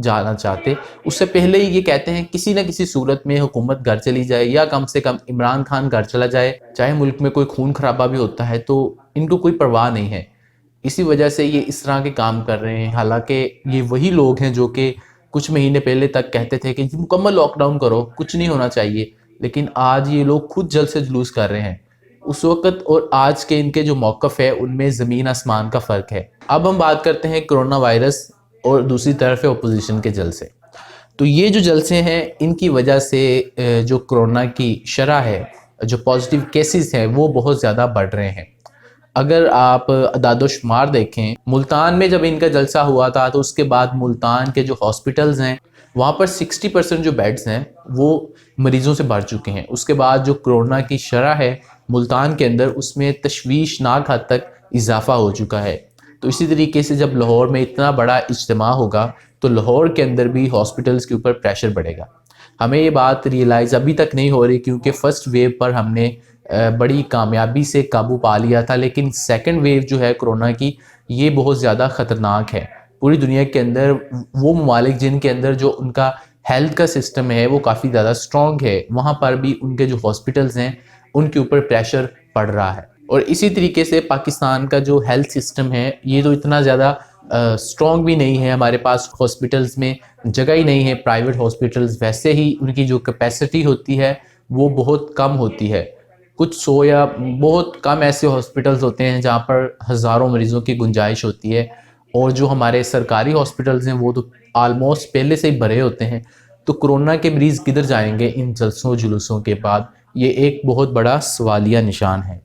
جانا چاہتے. اس سے پہلے ہی یہ کہتے ہیں کسی نہ کسی صورت میں حکومت گھر چلی جائے یا کم سے کم عمران خان گھر چلا جائے. چاہے ملک میں کوئی خون خرابہ بھی ہوتا ہے تو ان کو کوئی پرواہ نہیں ہے. اسی وجہ سے یہ اس طرح کے کام کر رہے ہیں. حالانکہ یہ وہی لوگ ہیں جو کہ کچھ مہینے پہلے تک کہتے تھے کہ مکمل لاک ڈاؤن کرو, کچھ نہیں ہونا چاہیے, لیکن آج یہ لوگ خود جلد سے جلوس کر رہے ہیں. اس وقت اور آج کے ان کے جو موقف ہے ان میں زمین آسمان کا فرق ہے. اب ہم بات کرتے ہیں کرونا وائرس اور دوسری طرف اپوزیشن کے جلسے. تو یہ جو جلسے ہیں ان کی وجہ سے جو کرونا کی شرح ہے, جو پازیٹیو کیسز ہیں وہ بہت زیادہ بڑھ رہے ہیں. اگر آپ اعداد و شمار دیکھیں, ملتان میں جب ان کا جلسہ ہوا تھا تو اس کے بعد ملتان کے جو ہاسپٹلز ہیں وہاں پر 60% جو بیڈز ہیں وہ مریضوں سے بھر چکے ہیں. اس کے بعد جو کرونا کی شرح ہے ملتان کے اندر اس میں تشویشناک حد تک اضافہ ہو چکا ہے. تو اسی طریقے سے جب لاہور میں اتنا بڑا اجتماع ہوگا تو لاہور کے اندر بھی ہاسپٹلز کے اوپر پریشر بڑھے گا. ہمیں یہ بات ریئلائز ابھی تک نہیں ہو رہی کیونکہ فرسٹ ویو پر ہم نے بڑی کامیابی سے قابو پا لیا تھا, لیکن سیکنڈ ویو جو ہے کرونا کی یہ بہت زیادہ خطرناک ہے. پوری دنیا کے اندر وہ ممالک جن کے اندر جو ان کا ہیلتھ کا سسٹم ہے وہ کافی زیادہ سٹرونگ ہے, وہاں پر بھی ان کے جو ہاسپٹلز ہیں ان کے اوپر پریشر پڑ رہا ہے. اور اسی طریقے سے پاکستان کا جو ہیلتھ سسٹم ہے یہ تو اتنا زیادہ سٹرونگ بھی نہیں ہے. ہمارے پاس ہاسپٹلز میں جگہ ہی نہیں ہے. پرائیویٹ ہاسپٹلز ویسے ہی ان کی جو کیپیسٹی ہوتی ہے وہ بہت کم ہوتی ہے. کچھ 100 یا بہت کم ایسے ہاسپٹلز ہوتے ہیں جہاں پر ہزاروں مریضوں کی گنجائش ہوتی ہے, اور جو ہمارے سرکاری ہاسپٹلز ہیں وہ تو آلموسٹ پہلے سے ہی بھرے ہوتے ہیں. تو کرونا کے مریض کدھر جائیں گے ان جلسوں جلوسوں کے بعد؟ یہ ایک بہت بڑا سوالیہ نشان ہے.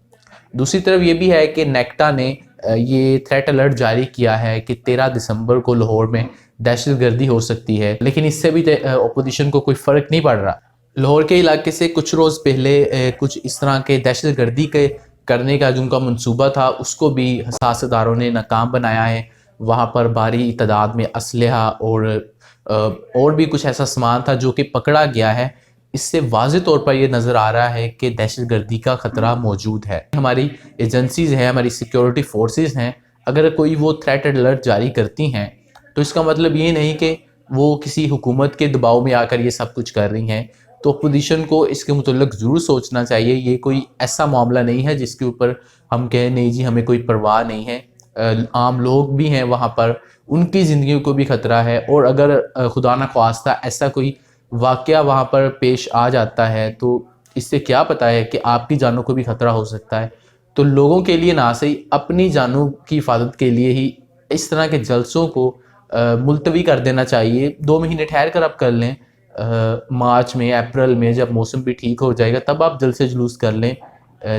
دوسری طرف یہ بھی ہے کہ نیکٹا نے یہ تھریٹ الرٹ جاری کیا ہے کہ 13 دسمبر کو لاہور میں دہشت گردی ہو سکتی ہے, لیکن اس سے بھی اپوزیشن کو کوئی فرق نہیں پڑ رہا. لاہور کے علاقے سے کچھ روز پہلے کچھ اس طرح کے دہشت گردی کے کرنے کا جن کا منصوبہ تھا اس کو بھی حساس اداروں نے ناکام بنایا ہے. وہاں پر بھاری تعداد میں اسلحہ اور بھی کچھ ایسا سامان تھا جو کہ پکڑا گیا ہے. اس سے واضح طور پر یہ نظر آ رہا ہے کہ دہشت گردی کا خطرہ موجود ہے. ہماری ایجنسیز ہیں, ہماری سیکیورٹی فورسز ہیں, اگر کوئی وہ تھریٹ الرٹ جاری کرتی ہیں تو اس کا مطلب یہ نہیں کہ وہ کسی حکومت کے دباؤ میں آ کر یہ سب کچھ کر رہی ہیں. تو اپوزیشن کو اس کے متعلق ضرور سوچنا چاہیے. یہ کوئی ایسا معاملہ نہیں ہے جس کے اوپر ہم کہیں نہیں جی ہمیں کوئی پرواہ نہیں ہے. عام لوگ بھی ہیں وہاں پر, ان کی زندگیوں کو بھی خطرہ ہے, اور اگر خدا نخواستہ ایسا کوئی واقعہ وہاں پر پیش آ جاتا ہے تو اس سے کیا پتہ ہے کہ آپ کی جانوں کو بھی خطرہ ہو سکتا ہے. تو لوگوں کے لیے نہ صحیح اپنی جانوں کی حفاظت کے لیے ہی اس طرح کے جلسوں کو ملتوی کر دینا چاہیے. 2 مہینے ٹھہر کر آپ کر لیں, مارچ میں اپریل میں جب موسم بھی ٹھیک ہو جائے گا تب آپ جلسے جلوس کر لیں.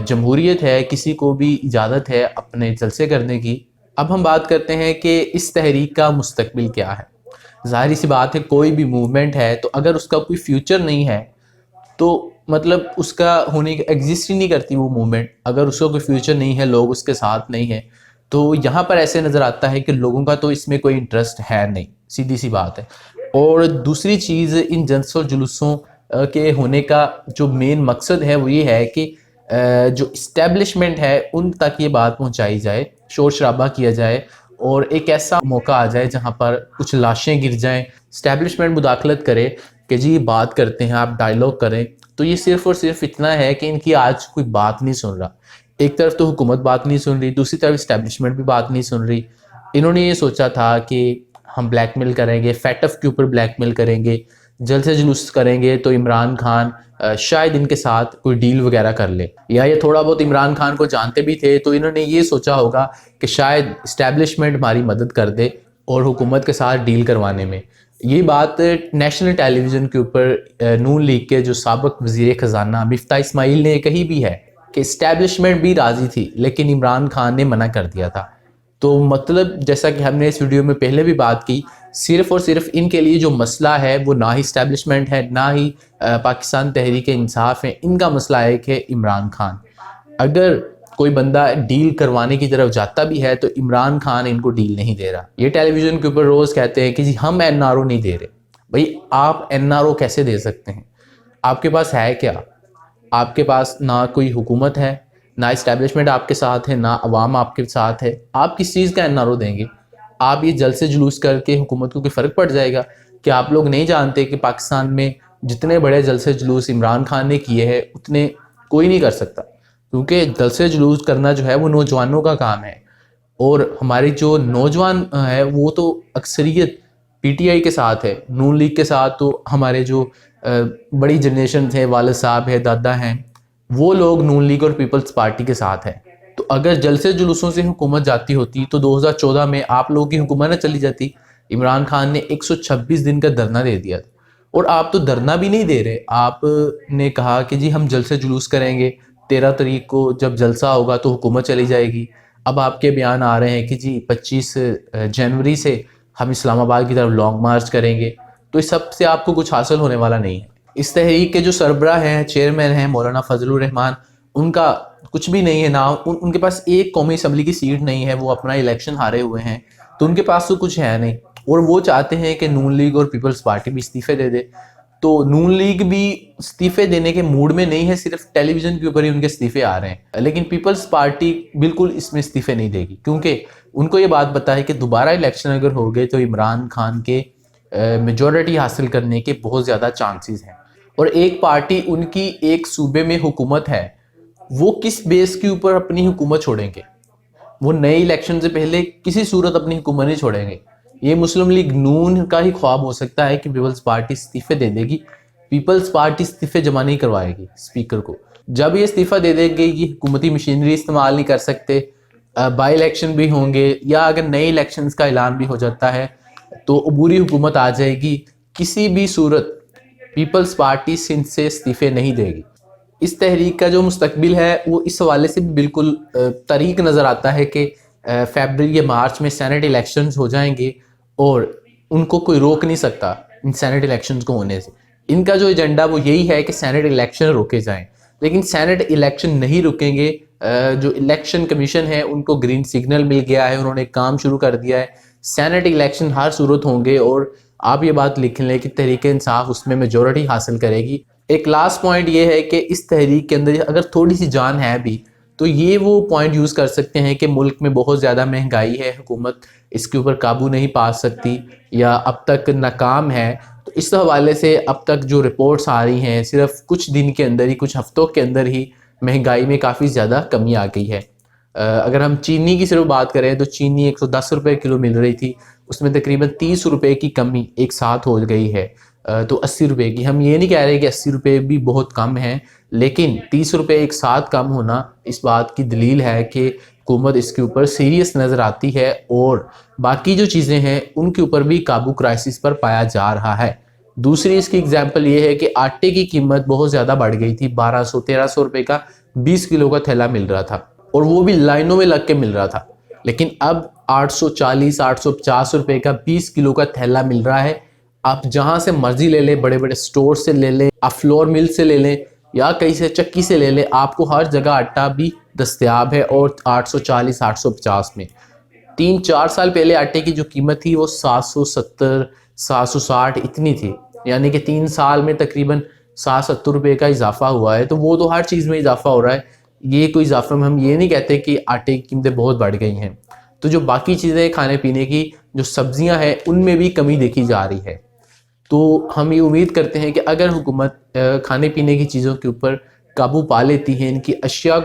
جمہوریت ہے, کسی کو بھی اجازت ہے اپنے جلسے کرنے کی. اب ہم بات کرتے ہیں کہ اس تحریک کا مستقبل کیا ہے. ظاہری سی بات ہے کوئی بھی موومنٹ ہے تو اگر اس کا کوئی فیوچر نہیں ہے تو مطلب اس کا ہونے ایگزسٹ ہی نہیں کرتی وہ موومنٹ. اگر اس کا کوئی فیوچر نہیں ہے, لوگ اس کے ساتھ نہیں ہیں, تو یہاں پر ایسے نظر آتا ہے کہ لوگوں کا تو اس میں کوئی انٹرسٹ ہے نہیں, سیدھی سی بات ہے. اور دوسری چیز ان جلسوں جلوسوں کے ہونے کا جو مین مقصد ہے وہ یہ ہے کہ جو اسٹیبلشمنٹ ہے ان تک یہ بات پہنچائی جائے, شور شرابہ کیا جائے, اور ایک ایسا موقع آ جائے جہاں پر کچھ لاشیں گر جائیں, اسٹیبلشمنٹ مداخلت کرے کہ جی بات کرتے ہیں, آپ ڈائیلاگ کریں. تو یہ صرف اور صرف اتنا ہے کہ ان کی آج کوئی بات نہیں سن رہا. ایک طرف تو حکومت بات نہیں سن رہی, دوسری طرف اسٹیبلشمنٹ بھی بات نہیں سن رہی. انہوں نے یہ سوچا تھا کہ ہم بلیک میل کریں گے, فیٹف کے اوپر بلیک میل کریں گے, جلسے جلوس کریں گے تو عمران خان شاید ان کے ساتھ کوئی ڈیل وغیرہ کر لے, یا یہ تھوڑا بہت عمران خان کو جانتے بھی تھے تو انہوں نے یہ سوچا ہوگا کہ شاید اسٹیبلشمنٹ ہماری مدد کر دے اور حکومت کے ساتھ ڈیل کروانے میں. یہ بات نیشنل ٹیلی ویژن کے اوپر نون لیگ کے جو سابق وزیر خزانہ مفتاح اسماعیل نے کہی بھی ہے کہ اسٹیبلشمنٹ بھی راضی تھی لیکن عمران خان نے منع کر دیا تھا. تو مطلب جیسا کہ ہم نے اس ویڈیو میں پہلے بھی بات کی, صرف اور صرف ان کے لیے جو مسئلہ ہے وہ نہ ہی اسٹیبلشمنٹ ہے نہ ہی پاکستان تحریک انصاف ہے, ان کا مسئلہ ہے کہ عمران خان. اگر کوئی بندہ ڈیل کروانے کی طرف جاتا بھی ہے تو عمران خان ان کو ڈیل نہیں دے رہا. یہ ٹیلی ویژن کے اوپر روز کہتے ہیں کہ جی ہم این آر او نہیں دے رہے. بھئی آپ این آر او کیسے دے سکتے ہیں؟ آپ کے پاس ہے کیا؟ آپ کے پاس نہ کوئی حکومت ہے, نہ اسٹیبلشمنٹ آپ کے ساتھ ہے, نہ عوام آپ کے ساتھ ہے. آپ کس چیز کا این آر او دیں گے؟ آپ یہ جلسے جلوس کر کے حکومت کو کوئی فرق پڑ جائے گا؟ کہ آپ لوگ نہیں جانتے کہ پاکستان میں جتنے بڑے جلسے جلوس عمران خان نے کیے ہیں اتنے کوئی نہیں کر سکتا، کیونکہ جلسے جلوس کرنا جو ہے وہ نوجوانوں کا کام ہے، اور ہماری جو نوجوان ہے وہ تو اکثریت پی ٹی آئی کے ساتھ ہے، نون لیگ کے ساتھ تو ہمارے جو بڑی جنریشن ہے، والد صاحب ہے، دادا ہیں، وہ لوگ نون لیگ اور پیپلز پارٹی کے ساتھ ہیں۔ تو اگر جلسے جلوسوں سے حکومت جاتی ہوتی تو 2014 میں آپ لوگوں کی حکومت نہ چلی جاتی۔ عمران خان نے 126 دن کا دھرنا دے دیا تھا، اور آپ تو دھرنا بھی نہیں دے رہے، آپ نے کہا کہ جی ہم جلسے جلوس کریں گے، 13 تاریخ کو جب جلسہ ہوگا تو حکومت چلی جائے گی۔ اب آپ کے بیان آ رہے ہیں کہ جی 25 جنوری سے ہم اسلام آباد کی طرف لانگ مارچ کریں گے، تو اس سب سے آپ کو کچھ حاصل ہونے والا نہیں ہے۔ اس تحریک کے جو سربراہ ہیں، چیئرمین ہیں مولانا فضل الرحمان، ان کا کچھ بھی نہیں ہے، نہ ان کے پاس ایک قومی اسمبلی کی سیٹ نہیں ہے، وہ اپنا الیکشن ہارے ہوئے ہیں، تو ان کے پاس تو کچھ ہے نہیں، اور وہ چاہتے ہیں کہ نون لیگ اور پیپلز پارٹی بھی استعفے دے دے۔ تو نون لیگ بھی استعفے دینے کے موڈ میں نہیں ہے، صرف ٹیلی ویژن کے اوپر ہی ان کے استعفے آ رہے ہیں، لیکن پیپلز پارٹی بالکل اس میں استعفے نہیں دے گی، کیونکہ ان کو یہ بات پتہ ہے کہ دوبارہ الیکشن اگر ہو گئے تو عمران خان کے میجورٹی حاصل کرنے کے بہت زیادہ چانسز ہیں، اور ایک پارٹی ان کی ایک صوبے میں حکومت ہے، وہ کس بیس کے اوپر اپنی حکومت چھوڑیں گے؟ وہ نئے الیکشن سے پہلے کسی صورت اپنی حکومت نہیں چھوڑیں گے۔ یہ مسلم لیگ نون کا ہی خواب ہو سکتا ہے کہ پیپلز پارٹی استعفے دے دے گی، پیپلز پارٹی استعفے جمع نہیں کروائے گی اسپیکر کو۔ جب یہ استعفیٰ دے دے گی، یہ حکومتی مشینری استعمال نہیں کر سکتے، بائی الیکشن بھی ہوں گے، یا اگر نئے الیکشنز کا اعلان بھی ہو جاتا ہے تو عبوری حکومت آ جائے گی، کسی بھی صورت پیپلز پارٹی سندھ سے استعفے نہیں دے گی۔ اس تحریک کا جو مستقبل ہے وہ اس حوالے سے بھی بالکل طریق نظر آتا ہے کہ فیبرری یا مارچ میں سینٹ الیکشنز ہو جائیں گے، اور ان کو کوئی روک نہیں سکتا ان سینٹ الیکشنز کو ہونے سے۔ ان کا جو ایجنڈا وہ یہی ہے کہ سینٹ الیکشن روکے جائیں، لیکن سینٹ الیکشن نہیں رکیں گے۔ جو الیکشن کمیشن ہے ان کو گرین سگنل مل گیا ہے، انہوں نے کام شروع کر دیا ہے، سینٹ الیکشن ہر صورت ہوں گے، اور آپ یہ بات لکھ لیں کہ تحریک انصاف اس میں میجورٹی حاصل کرے گی۔ ایک لاسٹ پوائنٹ یہ ہے کہ اس تحریک کے اندر اگر تھوڑی سی جان ہے بھی تو یہ وہ پوائنٹ یوز کر سکتے ہیں کہ ملک میں بہت زیادہ مہنگائی ہے، حکومت اس کے اوپر قابو نہیں پا سکتی یا اب تک ناکام ہے، تو اس حوالے سے اب تک جو رپورٹس آ رہی ہیں صرف کچھ دن کے اندر ہی، کچھ ہفتوں کے اندر ہی مہنگائی میں کافی زیادہ کمی آ گئی ہے۔ اگر ہم چینی کی صرف بات کریں تو چینی 110 روپے کلو مل رہی تھی، اس میں تقریباً 30 روپے کی کمی ایک ساتھ ہو گئی ہے، تو 80 روپے کی۔ ہم یہ نہیں کہہ رہے کہ 80 روپے بھی بہت کم ہیں، لیکن 30 روپے ایک ساتھ کم ہونا اس بات کی دلیل ہے کہ حکومت اس کے اوپر سیریس نظر آتی ہے، اور باقی جو چیزیں ہیں ان کے اوپر بھی قابو کرائسس پر پایا جا رہا ہے۔ دوسری اس کی اگزامپل یہ ہے کہ آٹے کی قیمت بہت زیادہ بڑھ گئی تھی، 1200-1300 روپے کا 20 کلو کا تھیلا مل رہا تھا، اور وہ بھی لائنوں میں لگ کے مل رہا تھا، لیکن اب 840-850 روپے کا 20 کلو کا تھیلا مل رہا ہے۔ آپ جہاں سے مرضی لے لیں، بڑے بڑے سٹور سے لے لیں، آپ فلور مل سے لے لیں، یا کہیں سے چکی سے لے لیں، آپ کو ہر جگہ آٹا بھی دستیاب ہے، اور 840-850 میں۔ 3-4 سال پہلے آٹے کی جو قیمت تھی وہ 770-760 اتنی تھی، یعنی کہ 3 سال میں تقریباً 60-70 روپے کا اضافہ ہوا ہے، تو وہ تو ہر چیز میں اضافہ ہو رہا ہے۔ یہ کوئی اضافہ میں ہم یہ نہیں کہتے کہ آٹے کی قیمتیں بہت بڑھ گئی ہیں، تو جو باقی چیزیں کھانے پینے کی، جو سبزیاں ہیں، ان میں بھی کمی دیکھی جا رہی ہے۔ تو ہم یہ امید کرتے ہیں کہ اگر حکومت کھانے پینے کی چیزوں کے اوپر قابو پا لیتی ہیں، ان کی اشیاء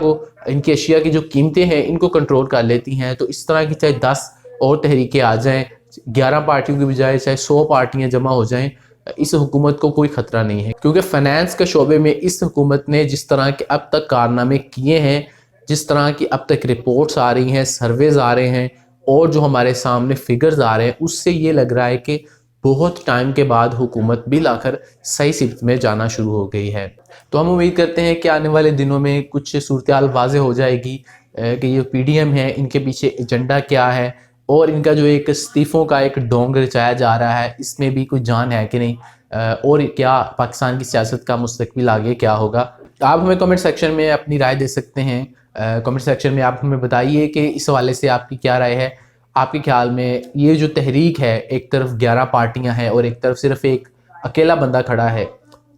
کی جو قیمتیں ہیں ان کو کنٹرول کر لیتی ہیں، تو اس طرح کی چاہے 10 اور تحریکیں آ جائیں، 11 پارٹیوں کی بجائے چاہے 100 پارٹیاں جمع ہو جائیں، اس حکومت کو کوئی خطرہ نہیں ہے، کیونکہ فائنانس کے شعبے میں اس حکومت نے جس طرح کے اب تک کارنامے کیے ہیں، جس طرح کی اب تک رپورٹس آ رہی ہیں، سرویز آ رہے ہیں، اور جو ہمارے سامنے فگرز آ رہے ہیں، اس سے یہ لگ رہا ہے کہ بہت ٹائم کے بعد حکومت بالآخر صحیح سمت میں جانا شروع ہو گئی ہے۔ تو ہم امید کرتے ہیں کہ آنے والے دنوں میں کچھ صورتحال واضح ہو جائے گی کہ یہ پی ڈی ایم ہے، ان کے پیچھے ایجنڈا کیا ہے، اور ان کا جو ایک استعفوں کا ایک ڈونگ رچایا جا رہا ہے، اس میں بھی کوئی جان ہے کہ نہیں، اور کیا پاکستان کی سیاست کا مستقبل آگے کیا ہوگا۔ آپ ہمیں کمنٹ سیکشن میں اپنی رائے دے سکتے ہیں، کمنٹ سیکشن میں آپ ہمیں بتائیے کہ اس حوالے سے آپ کی کیا رائے ہے۔ آپ کے خیال میں یہ جو تحریک ہے، ایک طرف 11 پارٹیاں ہیں اور ایک طرف صرف ایک اکیلا بندہ کھڑا ہے،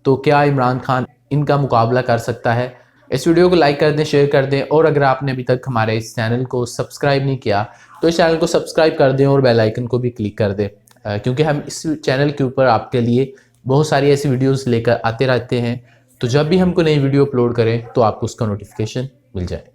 تو کیا عمران خان ان کا مقابلہ کر سکتا ہے؟ اس ویڈیو کو لائک کر دیں، شیئر کر دیں، اور اگر آپ نے ابھی تک ہمارے اس چینل کو سبسکرائب نہیں کیا تو اس چینل کو سبسکرائب کر دیں اور بیل آئیکن کو بھی کلک کر دیں۔ کیونکہ ہم اس چینل کے اوپر آپ کے لیے بہت ساری ایسی ویڈیوز لے کر آتے رہتے ہیں، تو جب بھی ہم کو نئی ویڈیو اپلوڈ کریں تو آپ کو اس کا نوٹیفیکیشن مل جائے۔